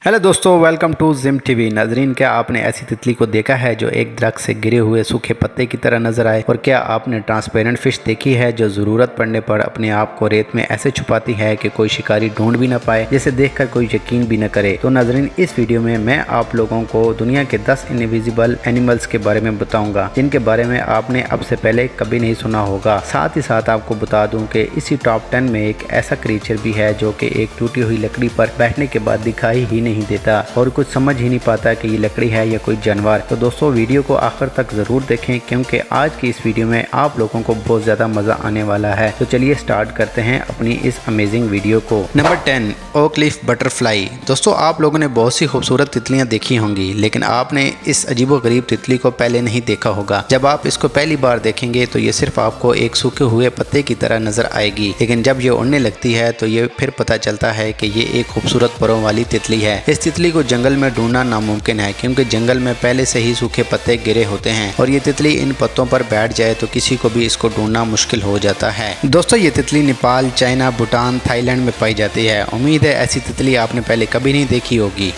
Hello दोस्तों, welcome to gym TV. नाजरीन, क्या आपने ऐसी तितली को देखा है जो एक दरख्त से गिरे हुए सूखे पत्ते की तरह नजर आए? और क्या आपने ट्रांसपेरेंट फिश देखी है जो ज़रूरत पड़ने पर अपने आप को रेत में ऐसे छुपाती है कि कोई शिकारी ढूंढ भी ना पाए, जिसे देखकर कोई यकीन भी न करे? तो नाजरीन, इस वीडियो में मैं आप लोगों को दुनिया के 10 इनविजिबल एनिमल्स के बारे में बताऊंगा जिनके बारे में आपने अब से पहले कभी नहीं सुना होगा। साथ ही साथ आपको बता दूं कि इसी टॉप 10 में एक ऐसा क्रीचर भी है जो कि एक टूटी हुई लकड़ी पर बैठने के बाद दिखाई ही नहीं देता और कुछ समझ ही नहीं पाता कि ये लकड़ी है या कोई जानवर। तो दोस्तों, वीडियो को आखिर तक जरूर देखें क्योंकि आज की इस वीडियो में आप लोगों को बहुत ज्यादा मजा आने वाला है। तो चलिए स्टार्ट करते हैं अपनी इस अमेजिंग वीडियो को। Number 10, oak leaf butterfly. दोस्तों, आप लोगों ने बहुत सी खूबसूरत तितलियां देखी होंगी, लेकिन आपने इस अजीबोगरीब तितली को पहले नहीं देखा होगा। जब आप इसको पहली बार देखेंगे तो ये सिर्फ आपको एक सूखे हुए पत्ते की तरह नजर आएगी, लेकिन जब ये उड़ने लगती है तो ये फिर पता चलता है कि ये एक खूबसूरत परों वाली तितली है। इस तितली को जंगल में ढूंढना नामुमकिन है क्योंकि जंगल में पहले से ही सूखे पत्ते गिरे होते हैं और ये तितली इन पत्तों पर बैठ जाए तो किसी को भी इसको ढूंढना मुश्किल हो जाता है। दोस्तों, ये तितली नेपाल, चाइना, भूटान, थाईलैंड में पाई जाती है। उम्मीद है ऐसी तितली आपने पहले कभी नहीं देखी होगी।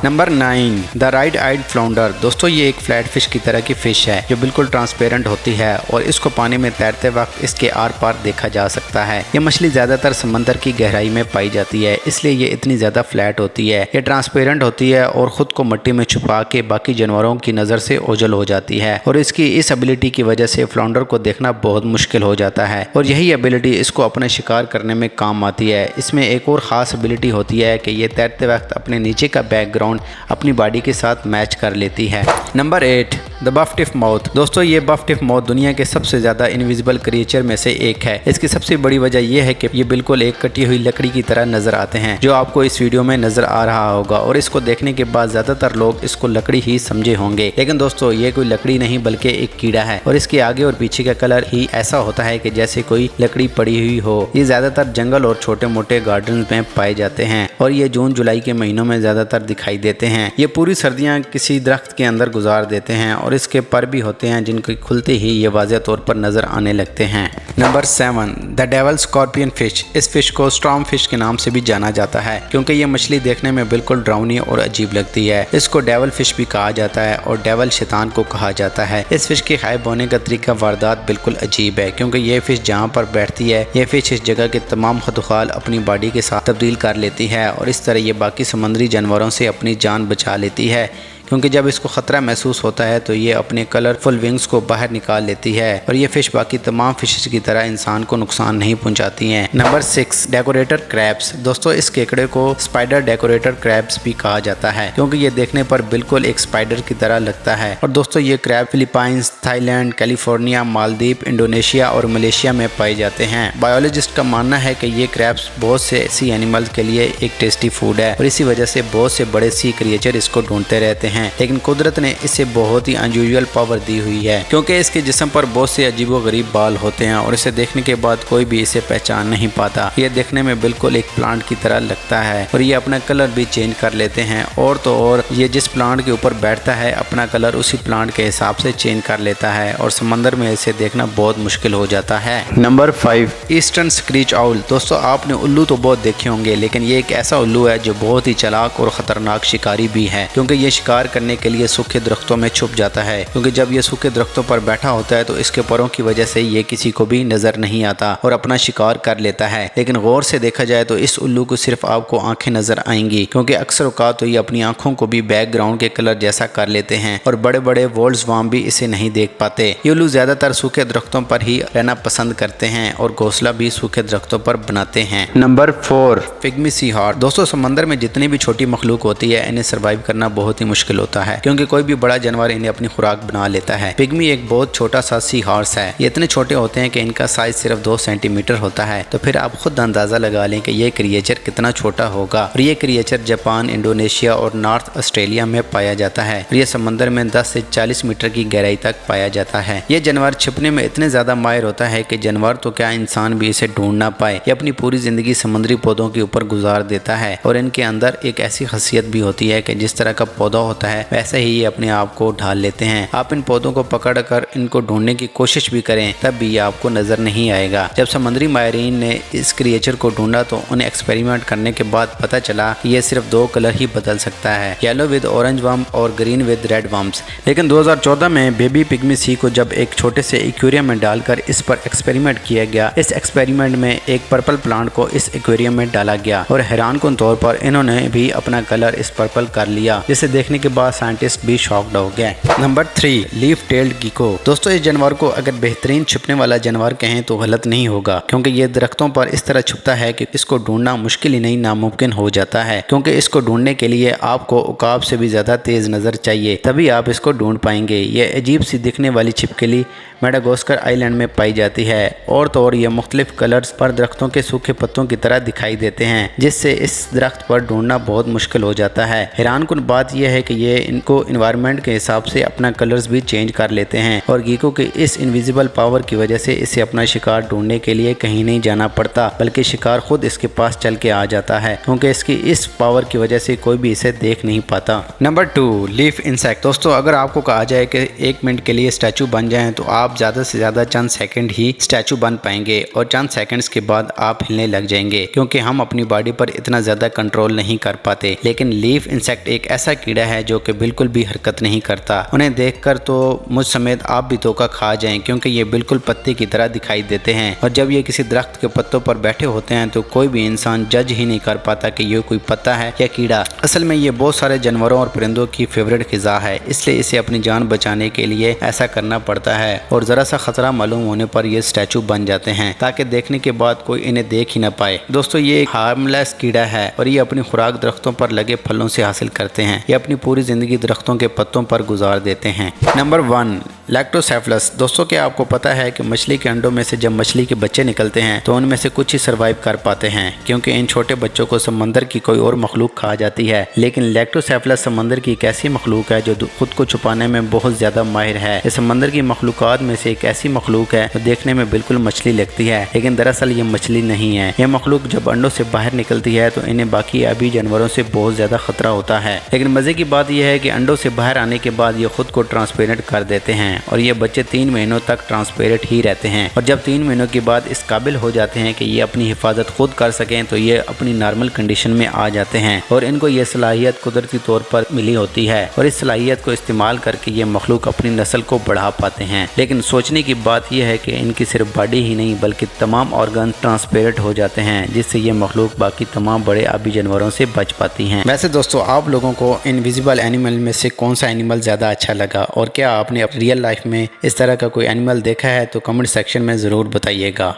Number 9, the right eyed flounder. दोस्तों, ये एक फ्लैट फिश की तरह की फिश है जो बिल्कुल ट्रांसपेरेंट होती है और इसको पानी में तैरते वक्त इसके आर पार देखा जा सकता है। ये मछली ज्यादातर समंदर की गहराई में पाई जाती है, इसलिए ये इतनी ज्यादा फ्लैट होती है। ये ट्रांसपेरेंट होती है और खुद को मिट्टी में छुपा के बाकी जानवरों की नज़र से ओझल हो जाती है और इसकी इस एबिलिटी की वजह से फ्लाउंडर को देखना बहुत मुश्किल हो जाता है और यही एबिलिटी इसको अपने शिकार करने में काम आती है। इसमें एक और ख़ास एबिलिटी होती है कि ये तैरते वक्त अपने नीचे का बैकग्राउंड अपनी बॉडी के साथ मैच कर लेती है। Number 8, the buff tip mouth. दोस्तों, ये बफ टिप माउथ दुनिया के सबसे ज़्यादा इनविजिबल क्रिएचर में से एक है। इसकी सबसे बड़ी वजह यह है कि ये बिल्कुल एक कटी हुई लकड़ी की तरह नजर आते हैं, जो आपको इस वीडियो में नजर आ रहा होगा और इसको देखने के बाद ज़्यादातर लोग इसको लकड़ी ही समझे होंगे, लेकिन दोस्तों ये कोई लकड़ी नहीं बल्कि एक कीड़ा है और इसके आगे और पीछे का कलर ही ऐसा होता है कि जैसे कोई लकड़ी पड़ी हुई हो। ये ज़्यादातर जंगल और छोटे मोटे गार्डन में पाए जाते हैं और ये जून जुलाई के महीनों में ज़्यादातर दिखाई देते हैं। ये पूरी सर्दियाँ किसी दरख्त के अंदर गुजार देते हैं और इसके पर भी होते हैं जिनके खुलते ही ये वाज़ेह तौर पर नजर आने लगते हैं। Number 7, the devil scorpion fish. इस फिश को स्टॉर्म फिश के नाम से भी जाना जाता है क्योंकि ये मछली देखने में बिल्कुल डरावनी और अजीब लगती है। इसको डेवल फिश भी कहा जाता है और डेवल शैतान को कहा जाता है। इस फिश के गायब होने का तरीका वारदात बिल्कुल अजीब है क्योंकि ये फिश जहाँ पर बैठती है, ये फिश इस जगह के तमाम खदखाल अपनी बॉडी के साथ तब्दील कर लेती है और इस तरह ये बाकी समुद्री जानवरों से अपनी जान बचा लेती है क्योंकि जब इसको ख़तरा महसूस होता है तो ये अपने कलरफुल विंग्स को बाहर निकाल लेती है और ये फ़िश बाकी तमाम फिशेस की तरह इंसान को नुकसान नहीं पहुंचाती हैं। Number 6, decorator crabs. दोस्तों, इस केकड़े को स्पाइडर डेकोरेटर क्रैब्स भी कहा जाता है क्योंकि ये देखने पर बिल्कुल एक स्पाइडर की तरह लगता है। और दोस्तों, ये crab Philippines, Thailand, California, Maldives, Indonesia और मलेशिया में पाए जाते हैं। बायोलॉजिस्ट का मानना है कि ये क्रैब्स बहुत से सी एनिमल्स के लिए एक टेस्टी फूड है और इसी वजह से बहुत से बड़े सी क्रिएचर इसको ढूंढते रहते हैं, लेकिन कुदरत ने इसे बहुत ही अनयूजुअल पावर दी हुई है क्योंकि इसके जिस्म पर बहुत से अजीबोगरीब बाल होते हैं और इसे देखने के बाद कोई भी इसे पहचान नहीं पाता। ये देखने में बिल्कुल एक प्लांट की तरह लगता है और ये अपना कलर भी चेंज कर लेते हैं और तो और ये जिस प्लांट के ऊपर बैठता है अपना कलर उसी प्लांट के हिसाब से चेंज कर लेता है और समंदर में इसे देखना बहुत मुश्किल हो जाता है। Number 5, eastern screech owl. दोस्तों, आपने उल्लू तो बहुत देखे होंगे, लेकिन ये एक ऐसा उल्लू है जो बहुत ही चालाक और खतरनाक शिकारी भी है क्योंकि ये शिकार करने के लिए सूखे दरख्तों में छुप जाता है क्योंकि जब ये सूखे दरख्तों पर बैठा होता है तो इसके परों की वजह से ये किसी को भी नजर नहीं आता और अपना शिकार कर लेता है। लेकिन गौर से देखा जाए तो इस उल्लू को सिर्फ आपको आंखें नजर आएंगी क्योंकि अक्सर औकात तो ये अपनी आंखों को भी बैकग्राउंड के कलर जैसा कर लेते हैं और बड़े बड़े वोल्ड्स वाम भी इसे नहीं देख पाते। ये उल्लू ज्यादातर सूखे दरख्तों पर ही रहना पसंद करते हैं और घोंसला भी सूखे दरख्तों पर बनाते हैं। नंबर 4, पिग्मी सी हार्ट। दोस्तों, समंदर में जितनी भी छोटी मखलूक होती है इन्हें सर्वाइव करना बहुत ही मुश्किल होता है क्योंकि कोई भी बड़ा जानवर इन्हें अपनी खुराक बना लेता है। पिग्मी एक बहुत छोटा सा सी हॉर्स है। ये इतने छोटे होते हैं कि इनका साइज सिर्फ 2 सेंटीमीटर होता है। तो फिर आप खुद अंदाजा लगा लें कि ये क्रिएचर कितना छोटा होगा। और ये क्रिएचर जापान, इंडोनेशिया और नॉर्थ ऑस्ट्रेलिया में पाया जाता है और ये समंदर में 10 से 40 मीटर की गहराई तक पाया जाता है। ये जानवर छिपने में इतने ज्यादा माहिर होता है कि जानवर तो क्या इंसान भी इसे ढूंढ ना पाए। ये अपनी पूरी जिंदगी समुद्री पौधों के ऊपर गुजार देता है और इनके अंदर एक ऐसी खासियत भी होती है कि जिस तरह का पौधा होता होता है वैसे ही ये अपने आप को ढाल लेते हैं। आप इन पौधों को पकड़ कर इनको ढूंढने की कोशिश भी करें तब भी ये आपको नजर नहीं आएगा। जब समुद्री माहिरीन ने इस क्रिएचर को ढूंढा तो उन्हें एक्सपेरिमेंट करने के बाद पता चला कि ये सिर्फ 2 कलर ही बदल सकता है, येलो विद ऑरेंज वर्म और ग्रीन विद रेड वर्म्स। लेकिन 2014 में बेबी पिग्मी सी को जब एक छोटे से एक्वेरियम में डालकर इस पर एक्सपेरिमेंट किया गया, इस एक्सपेरिमेंट में एक पर्पल प्लांट को इस एक्वेरियम में डाला गया और हैरानकुन तौर पर इन्होंने भी अपना कलर इस पर्पल कर लिया, जिसे देखने के बाद साइंटिस्ट भी शॉक्ड हो गए। Number 3, leaf tailed gecko. दोस्तों इस जानवर को अगर बेहतरीन छुपने वाला जानवर कहें तो गलत नहीं होगा, क्योंकि ये दरख्तों पर इस तरह छुपता है कि इसको ढूंढना मुश्किल ही नहीं नामुमकिन हो जाता है, क्योंकि इसको ढूंढने के लिए आपको उकाब से भी ज्यादा तेज नजर चाहिए, तभी आप इसको ढूंढ पाएंगे। ये अजीब सी दिखने वाली छिपकली मेडागास्कर आइलैंड में पाई जाती है और तो और ये मुख्तलिफ कलर्स पर दरख्तों के सूखे पत्तों की तरह दिखाई देते हैं, जिससे इस दरख्त पर ढूंढना बहुत मुश्किल हो जाता है। हैरानकुन बात यह है कि ये इनको इन्वायरमेंट के हिसाब से अपना कलर्स भी चेंज कर लेते हैं और गीको की इस इनविजिबल पावर की वजह से इसे अपना शिकार ढूंढने के लिए कहीं नहीं जाना पड़ता, बल्कि शिकार खुद इसके पास चल के आ जाता है, क्योंकि इसकी इस पावर की वजह से कोई भी इसे देख नहीं पाता। Number 2, leaf insect. दोस्तों अगर आपको कहा जाए कि 1 मिनट के लिए स्टैचू बन जाए तो आप ज़्यादा से ज़्यादा चंद सेकंड ही स्टैचू बन पाएंगे और चंद सेकंड्स के बाद आप हिलने लग जाएंगे, क्योंकि हम अपनी बॉडी पर इतना ज़्यादा कंट्रोल नहीं कर पाते। लेकिन लीफ इंसेक्ट एक ऐसा कीड़ा है जो कि बिल्कुल भी हरकत नहीं करता। उन्हें देखकर तो मुझ समेत आप भी धोखा खा जाएं, क्योंकि ये बिल्कुल पत्ते की तरह दिखाई देते हैं और जब ये किसी दरख्त के पत्तों पर बैठे होते हैं तो कोई भी इंसान जज ही नहीं कर पाता कि ये कोई पत्ता है या कीड़ा। असल में ये बहुत सारे जानवरों और परिंदों की फेवरेट ग़िज़ा है, इसलिए इसे अपनी जान बचाने के लिए ऐसा करना पड़ता है और ज़रा सा खतरा मालूम होने पर ये स्टैचू बन जाते हैं ताकि देखने के बाद कोई इन्हें देख ही ना पाए। दोस्तों ये एक हार्मलेस कीड़ा है और ये अपनी खुराक दरख्तों पर लगे फलों से हासिल करते हैं। ये अपनी पूरी जिंदगी दरख्तों के पत्तों पर गुजार देते हैं। नंबर 1, लैक्टोसेफलस। दोस्तों क्या आपको पता है कि मछली के अंडों में से जब मछली के बच्चे निकलते हैं तो उनमें से कुछ ही सर्वाइव कर पाते हैं, क्योंकि इन छोटे बच्चों को समंदर की कोई और मखलूक खा जाती है। लेकिन लैक्टोसेफलस समंदर की एक ऐसी मखलूक है जो खुद को छुपाने में बहुत ज्यादा माहिर है। ये समंदर की मखलूकात में से एक ऐसी मखलूक है जो देखने में बिल्कुल मछली लगती है, लेकिन दरअसल ये मछली नहीं है। यह मखलूक जब अंडों से बाहर निकलती है तो इन्हें बाकी आबी जानवरों से बहुत ज्यादा खतरा होता है। लेकिन मजे की बात यह है कि अंडों से बाहर आने के बाद ये खुद को ट्रांसपेरेंट कर देते हैं और ये बच्चे 3 महीनों तक ट्रांसपेरेंट ही रहते हैं और जब 3 महीनों के बाद इस काबिल हो जाते हैं कि ये अपनी हिफाजत खुद कर सकें तो ये अपनी नॉर्मल कंडीशन में आ जाते हैं और इनको ये सलाहियत कुदरती तौर पर मिली होती है और इस सलाहियत को इस्तेमाल करके ये मखलूक अपनी नस्ल को बढ़ा पाते हैं। लेकिन सोचने की बात यह है कि इनकी सिर्फ बॉडी ही नहीं बल्कि तमाम ऑर्गन ट्रांसपेरेंट हो जाते हैं, जिससे ये मखलूक बाकी तमाम बड़े आबी जानवरों से बच पाती हैं। वैसे दोस्तों आप लोगों को इनविजिबल एनिमल में से कौन सा एनिमल ज़्यादा अच्छा लगा और क्या आपने रियल लाइफ में इस तरह का कोई एनिमल देखा है तो कमेंट सेक्शन में ज़रूर बताइएगा।